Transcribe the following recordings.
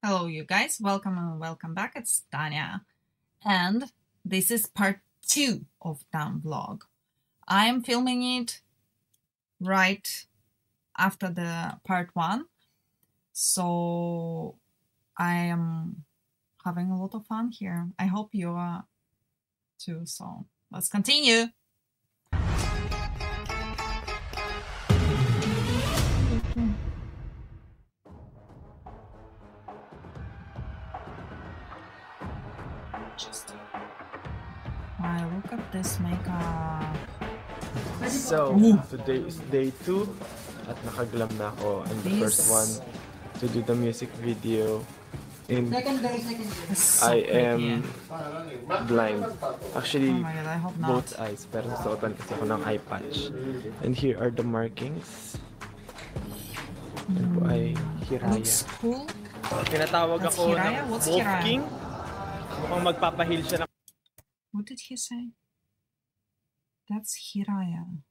Hello, you guys. Welcome and welcome back. It's Tanya. And this is part 2 of Damn Vlog. I am filming it right after the part 1. So I am having a lot of fun here. I hope you are too. So let's continue. Wow, look at this makeup. So, today is day 2 at nakaglam na ako. And the first one to do the music video. And So I am blind. Actually, oh my God, I hope not. both eyes. Pero nasuotan kasi ako ng eye patch. And here are the markings. Yan po ay Hiraya. Looks cool. Tinatawag That's ako Hiraya? ng What's Wolf Hiraya? King. Mukhang magpapahil siya ng... What did he say? That's Hiraya.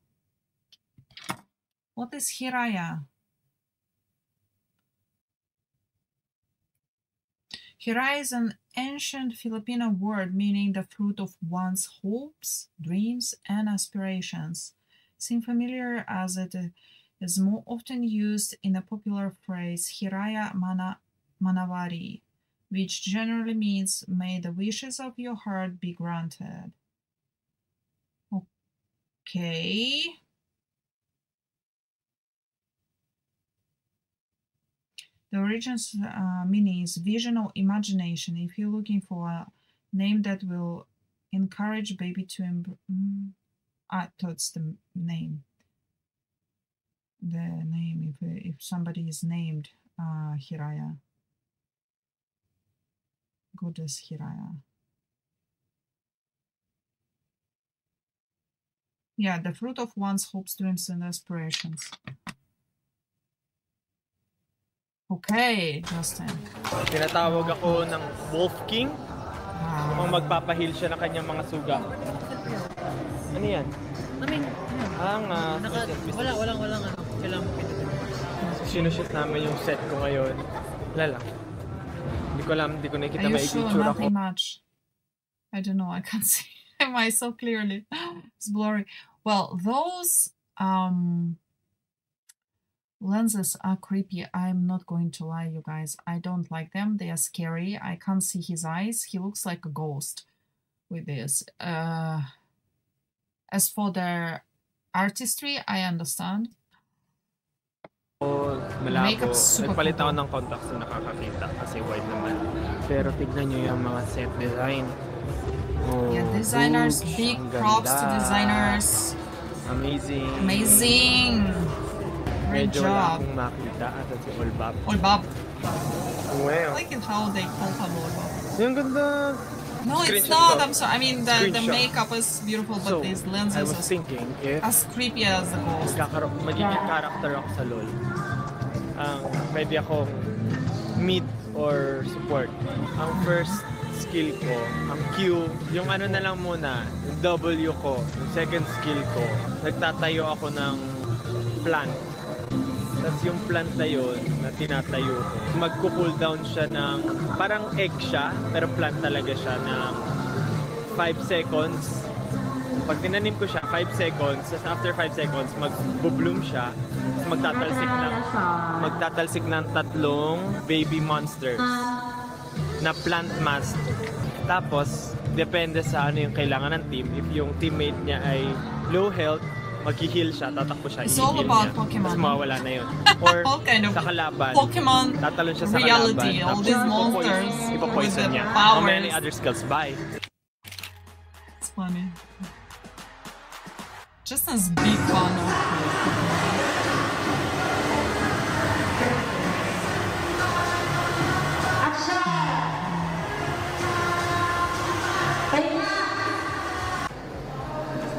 What is Hiraya? Hiraya is an ancient Filipino word meaning the fruit of one's hopes, dreams, and aspirations. Seem familiar as it is more often used in the popular phrase Hiraya Manawari, which generally means may the wishes of your heart be granted. Okay. The original meaning is vision or imagination. If you're looking for a name that will encourage baby to that's the name. The name if somebody is named Hiraya. Goddess Hiraya. Yeah, the fruit of one's hopes, dreams, and aspirations. Okay, Justin. Tinatawag ako ng Wolf King. Mukhang magpapahil siya ng kanyang mga suga. Ano yan? Walang ano. Kailangan mo sinushoot namin yung set ko ngayon. Wala lang. Hindi ko alam, hindi ko nakikita maigitsura ko. Nothing much. I don't know, I can't see myself clearly. It's blurry. Well, those lenses are creepy. I'm not going to lie, you guys. I don't like them. They are scary. I can't see his eyes. He looks like a ghost with this. As for their artistry, I understand. Malabo. Nagpalit ako cool. ng contacts na nakakakita kasi wide naman. Pero tignan nyo yung mga set design. Oh, Yeah, designers, huge, big ang props to ganda. designers. Amazing. Amazing. Great Medyo wala job. akong makita at si Olbab. Olbab. Wow. I like it how they call him Olbab. Yung ganda. No, it's Screenshot not. ko. I'm sorry. I mean, the Screenshot. makeup is beautiful, but So, these I lenses was are thinking if as creepy as the ghost. magiging character ako sa LOL. Pwede akong mid or support. Ang first skill ko, ang Q, yung ano na lang muna, yung W ko, yung second skill ko, nagtatayo ako ng plant. Tapos yung plant na yun, na tinatayo ko, magko-cooldown siya ng, parang egg siya, pero plant talaga siya ng 5 seconds. Pag tinanim ko siya, 5 seconds, tapos after 5 seconds, mag-bloom siya, tapos magtatalsik ng 3 baby monsters na plant mask. Tapos, depende sa ano yung kailangan ng team. If yung teammate niya ay low health, mag-heal siya, tatakbo siya, It's all i-heal about niya. Pokemon. Tapos mawawala na yun. Or All kind of sa kalaban, Pokemon tatalon siya sa reality. kalaban. All these monsters Ipopoison with the niya. How powers. many other skills? Bye! It's funny. Justin's big fan of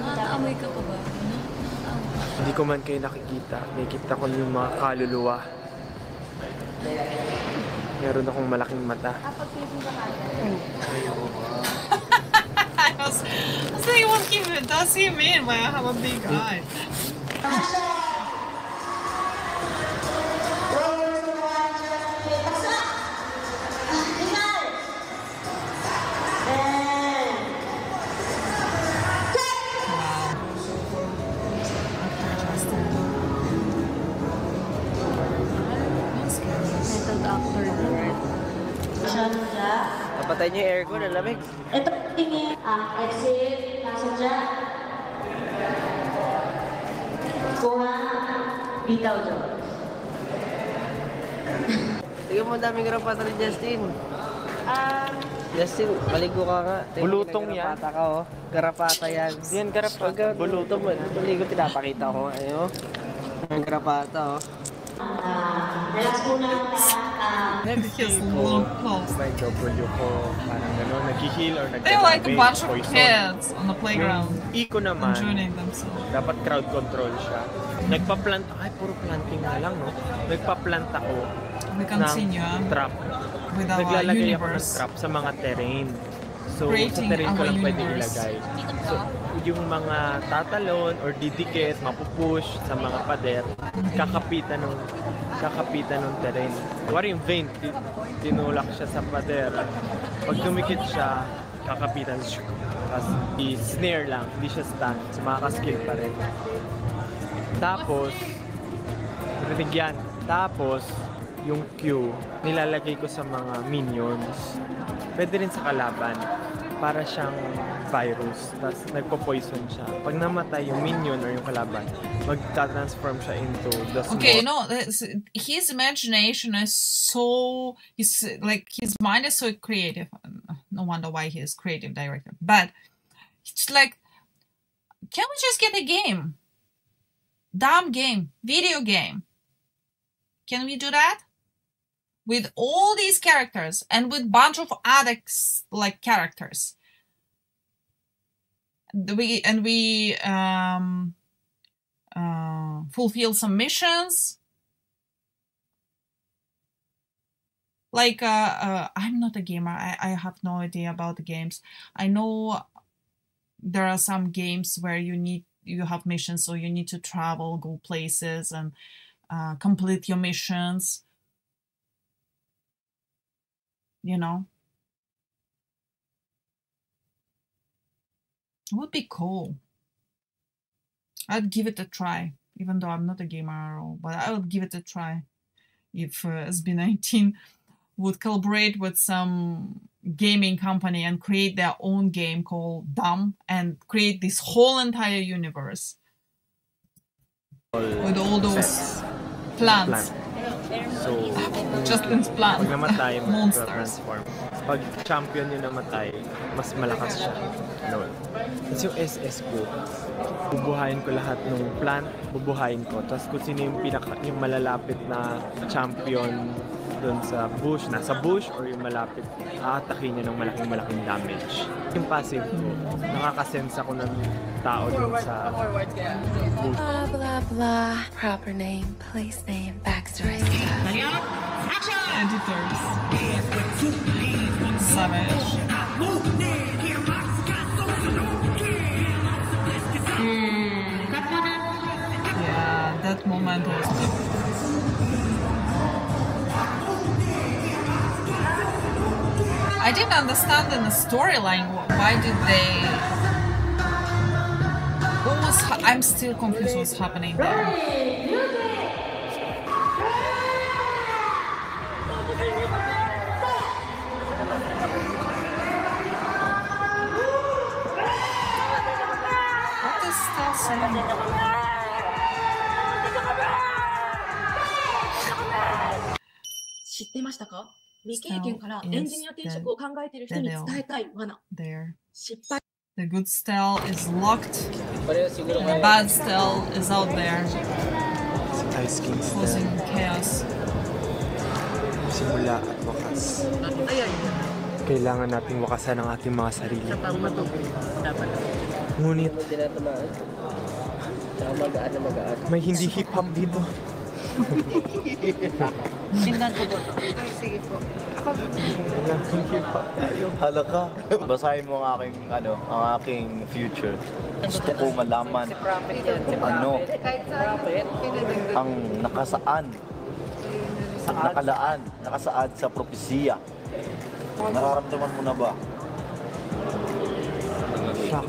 Nakaamoy ka pa ba? Hindi ko man kayo nakikita. Nakikita ko yung mga kaluluwa. Meron akong malaking mata. I was thinking, what does he mean by I have a big eye? actor na, right? Napatay niyo yung aircon, ang lamig. Ito tingin exit passenger. Kuha bitaw dyan. Tingnan mo, daming garapata ni Justin. Justin, maligo ka nga. Tingnan mo, Bulutong yan. garapata ka, oh. Garapata yan. Yan, garapata. Pagka bulutong, maligo, pinapakita ko. Ayun, oh. Ang garapata, oh. Relax muna. His long clothes. May W ko, parang gano'n, nag-heal or They're like a bunch of poison. kids on the playground, Yung Iko naman, enjoying themselves. dapat crowd control siya. Nagpa-plant, ay puro planting nga lang, no? Nagpa-plant ako We continue ng trap. with our Naglalagay ako ng universe. trap sa mga terrain. So, Creating sa terrain ko our lang pwede universe. ilagay. So, yung mga tatalon or didikit, mapupush sa mga pader, kakapitan ng terrain. Kuwari yung vein, tinulak siya sa pader. Pag tumikit siya, kakapitan siya. Tapos, i-snare lang, hindi siya stun. So, makaka-skill pa rin. Tapos, rinig yan. Tapos, yung Q, nilalagay ko sa mga minions. Pwede rin sa kalaban. Para siyang virus. Tapos, nagpo-poison siya. Pag namatay yung minion or yung kalaban, magta-transform siya into the small. Okay, no, his imagination is so, his mind is so creative. No wonder why he is creative director. But it's like, can we just get a game? Damn game, video game. Can we do that? With all these characters and with bunch of other like characters. We fulfill some missions. Like I'm not a gamer. I have no idea about the games. I know there are some games where you have missions, so you need to travel, go places, and complete your missions. You know, it would be cool. I'd give it a try, even though I'm not a gamer at all. But I would give it a try if SB19 would collaborate with some gaming company and create their own game called Dumb and create this whole entire universe with all those plants. So, Justin's pag plant. namatay, Monsters. mag-transform. Pag champion yung namatay, mas malakas siya. Lol. Tapos yung SS ko, bubuhayin ko lahat ng plant, bubuhayin ko. Tapos kung sino yung malalapit na champion doon sa bush, nasa bush or yung malapit, aatakin niya ng malaking damage. Yung passive ko, nakakasense ako ng tao doon sa bush. Blah, blah, blah. Proper name, place name, backstory stuff. Editors. Savage. Yeah, that moment was I didn't understand in the storyline why did they I'm still confused what's happening there. What is Stell saying? 知ってましたか？未経験からエンジニア転職を考えている人に伝えたい罠。 There. 失敗 The good Stell is locked. Pareho siguro The bad Stell is out there, Ice King causing chaos. Simula at wakas. Kailangan nating wakasan ang ating mga sarili. Ngunit, tinatamaan. Saka magaan na magaan. may hindi hip-hop dito. Tingnan ko po. Sige po. Hala ka. Basahin mo ang aking, ang aking future. Gusto ko malaman kung ano ang nakasaad sa propesiya. Nararamdaman mo na ba? Just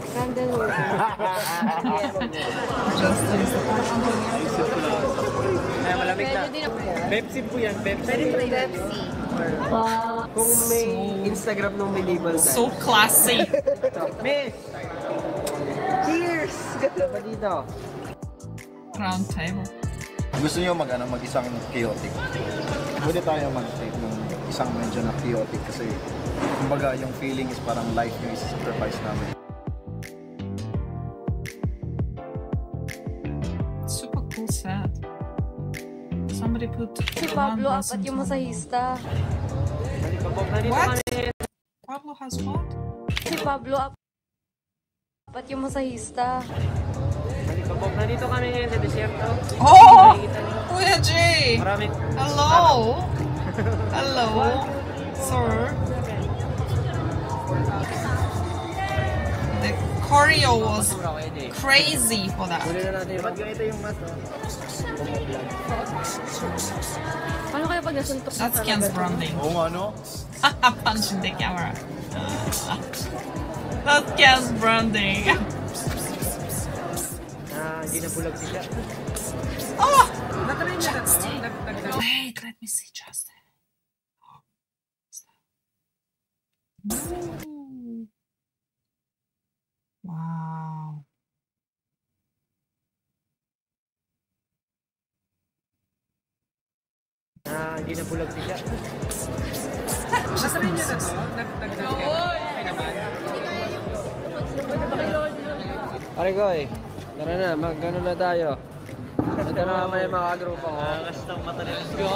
Mamaya malamig na. Pepsi po yan, Pepsi. Pepsi. Kung may Instagram nung may label dahil. So classy. Miss! Cheers! Ganda ba dito? Round table. Gusto niyo mag-isang chaotic? Pwede tayo mag-take ng isang medyo na chaotic kasi kumbaga yung feeling is parang life yung sacrifice namin. Super cool set. Somebody put Si Pablo, apat yung masahista. What? Pablo has what? Si Pablo, apat yung masahista. Nandito kami ngayon sa desierto. Oh! Kuya Jay! Maraming... Hello! Hello! Sir! The choreo was crazy for that. Huli na natin. Ba't ganito yung mas, Paano kaya pag nasuntok That's Ken's branding. Oo nga, no? Punching the camera. That's Ken's branding. Hindi na bulag siya. Oh! Wait, let me see Justin. Ooh. Wow. Hindi na bulag siya. Pare ko eh. Tara na, mag-ano na tayo. Ito na may mga grupo ko. Let's go!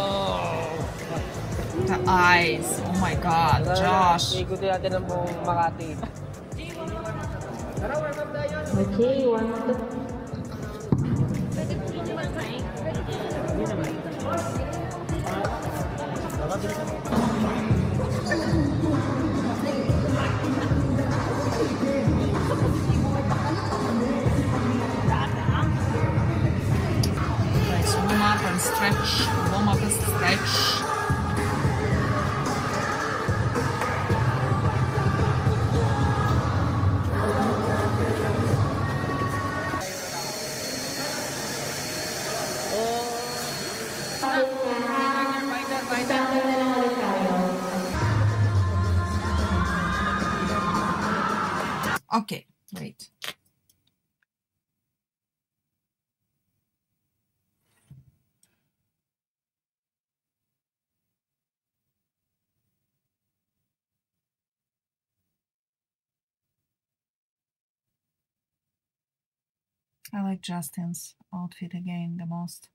The eyes. Oh my god, Josh. Ikutin natin ang buong Makati. Okay, one more. Let's warm up and stretch. Warm up and stretch. Okay, wait. I like Justin's outfit again the most.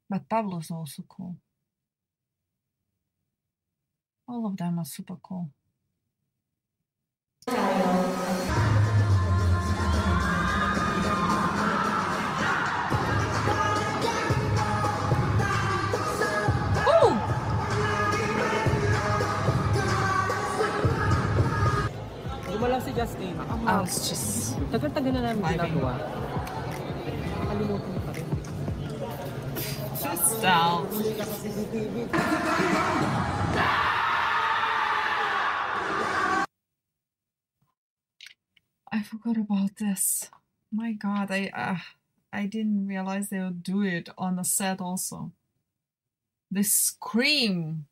But Pablo's also cool. All of them are super cool. Gumalaw si Justin. I was just Tagal-tagal na namin vibing. ginagawa. Nakalimutan pa rin. Just down. I forgot about this. My God, I didn't realize they would do it on the set also. The scream.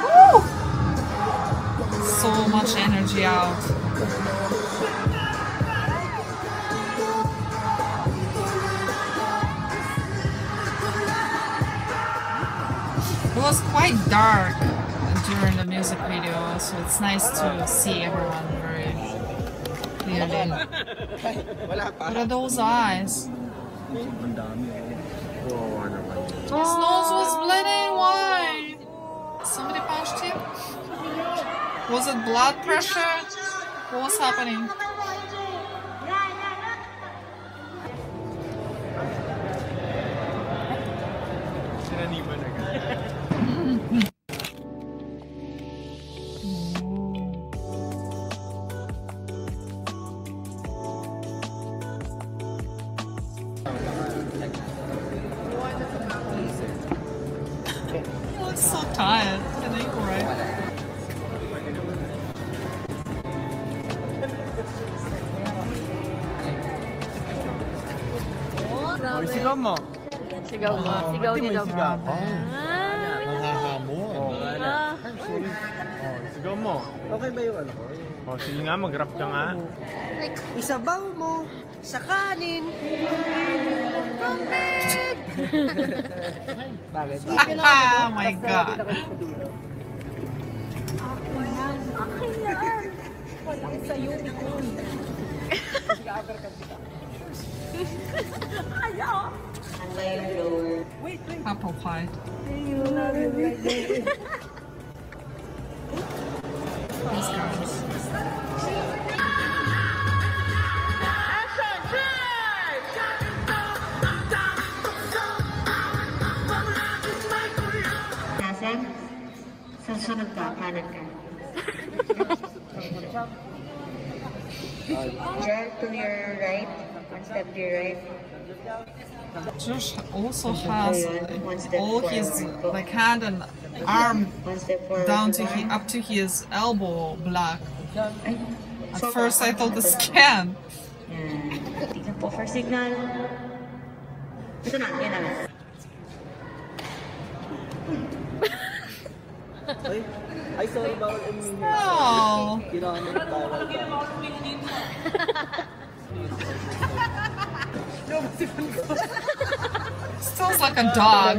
Woo! So much energy out. It was quite dark during the music video, so it's nice to see everyone very clearly. What are those eyes? His nose was bleeding. Why? Somebody punched him? Was it blood pressure? What was happening? He looks so tired. Can they go right? O, sigaw mo. Sigaw mo. Sigaw niya daw. Nanghahamon. Sigaw mo. Okay ba yung ano ko? O, sige nga, mag-rap ka nga. Isabaw mo sa kanin. Bakit? Oh my God. Apple pie. These guys. Nasaan? Susunod ka, kanan ka. Jen, to your right. One step to your right. Josh also has all his like hand and arm One step forward. down to up to his elbow black. At first I thought the scan. Yan. Tingnan po for signal. Ito na, yan na. Ay, sorry, bawal umihi. Oh, Ginamit bawal ba? sounds like a dog.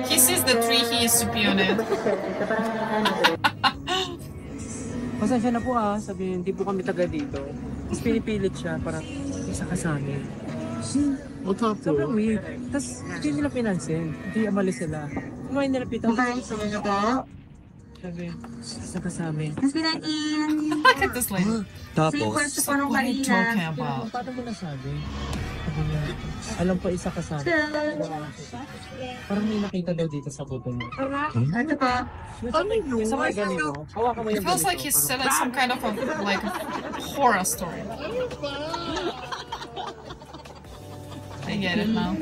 He sees the tree he used to be on it. Pasensya na po sabihin, hindi po kami taga dito. Tapos pinipilit siya, parang isa ka sa amin. Sobrang weird. Tapos hindi nila pinansin, hindi amalis sila. Kumain nila pita. Sabi, isa ka sa amin. Look at this lady. Tapos, What are you talking about? paano mo nasabi? Sabi niya, alam pa isa ka sa amin. Parang may nakita daw dito sa buto niya. Ito pa. Sa mga ganito, hawakan mo It yung feels like he's telling some kind of a like horror story. I get it now.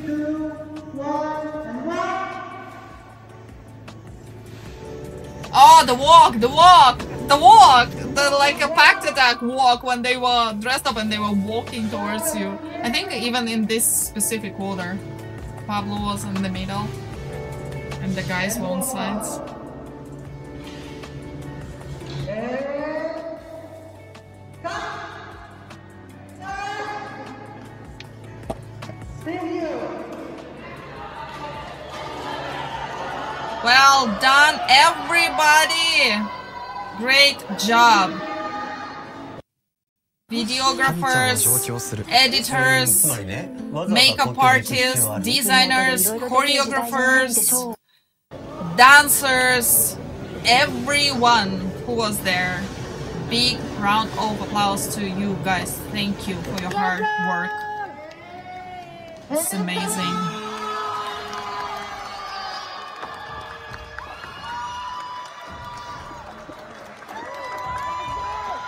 Oh, the walk, the like a packed attack walk when they were dressed up and they were walking towards you. I think even in this specific order, Pablo was in the middle and the guys were on sides. Well done, everybody! Great job! Videographers, editors, makeup artists, designers, choreographers, dancers, everyone who was there. Big round of applause to you guys. Thank you for your hard work. It's amazing.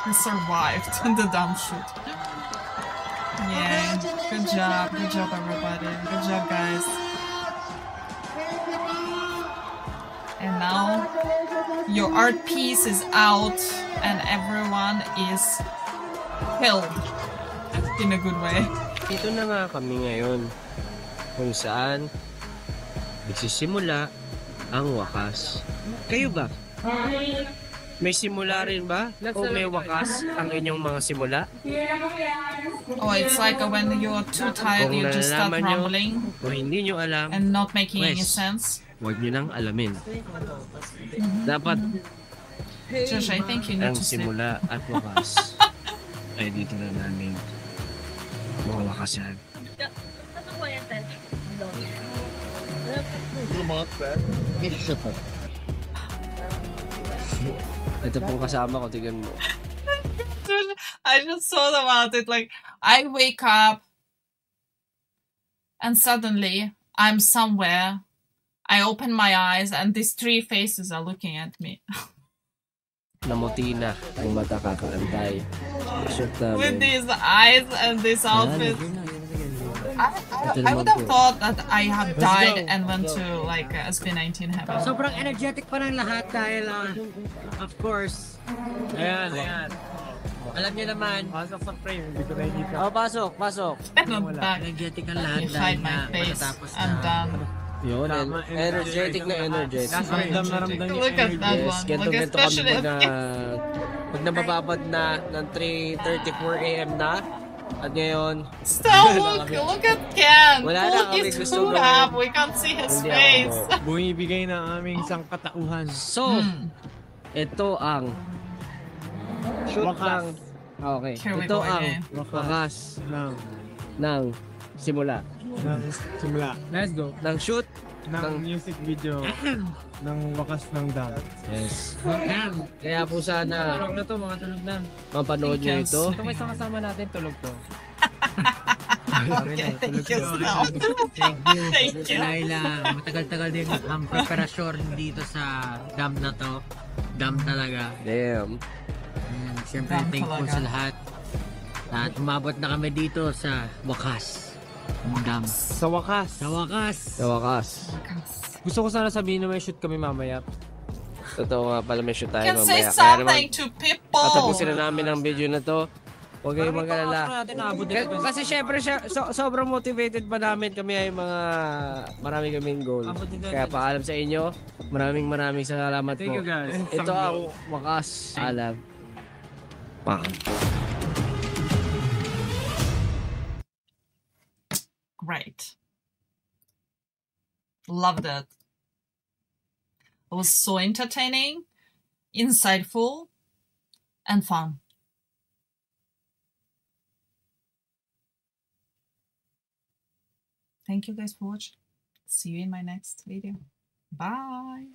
We survived the dump shoot. Yeah, good job everybody. Good job guys. And now your art piece is out and everyone is filled in a good way. Dito na nga kami ngayon kung saan nagsisimula ang wakas. Kayo ba? May simula rin ba? O may wakas ang inyong mga simula? Oh, it's like when you're too tired, you just start rumbling O hindi nyo alam, and not making any sense. huwag nyo nang alamin. Dapat Josh, I think you need ang to sleep. simula at wakas ay dito na namin mawakasan. Ito pong kasama ko, tignan mo. Dude, I just thought about it. Like, I wake up and suddenly I'm somewhere. I open my eyes and these three faces are looking at me. Namuti na ang mata kakaantay. Shoot With namin. these eyes and this outfit. I would have thought that I have died and went to like SB19 heaven. Sobrang energetic pa ng lahat dahil, of course, Ayan. Alam niyo naman. Pasok sa frame, hindi ko nakikita. Oh, pasok. And I'm back. Energetic ang lahat You hide my face. I'm done. Yun, energetic na energetic. Ramdam na ramdam yung Look at that Yes, one. Look ganito kami especially pag nabababad na ng 3:34 a.m. na. At ngayon, Still look at Ken. Wala na Pull kami his gusto food gawin. up. We can't see his Hindi face. Bumibigay ng aming isang katauhan. so, ito ang shoot Wakas. ng okay. Here we Ito go ang again. wakas Ng simula. simula. Let's go. Ng shoot Ng music video ng wakas ng dam. Yes. Kaya po sana tulog na to, mga tulog na. Mapanood niyo Yes. ito. Ito may isang kasama natin, tulog to. Okay, thank you, Snow. Thank you. Thank you. Dahil matagal-tagal din ang preparasyon dito sa dam na to. Dam talaga. Damn. Siyempre Dam thankful talaga. sa lahat. At umabot na kami dito sa wakas. Ang dam. Sa wakas. Sa wakas. Sa wakas. Gusto ko sana sabihin na may shoot kami mamaya. Totoo nga pala may shoot tayo Can say mamaya. Kaya something naman, to people. tatapusin na namin ang video na to. Huwag kayong mag-alala. Kasi syempre sobrang motivated pa namin kami ay marami kaming goal. Kaya paalam sa inyo. Maraming salamat Thank po. you guys. Ito ang wakas. Alam. Bang. Great. Loved it. It was so entertaining, insightful, and fun. Thank you guys for watching. See you in my next video. Bye.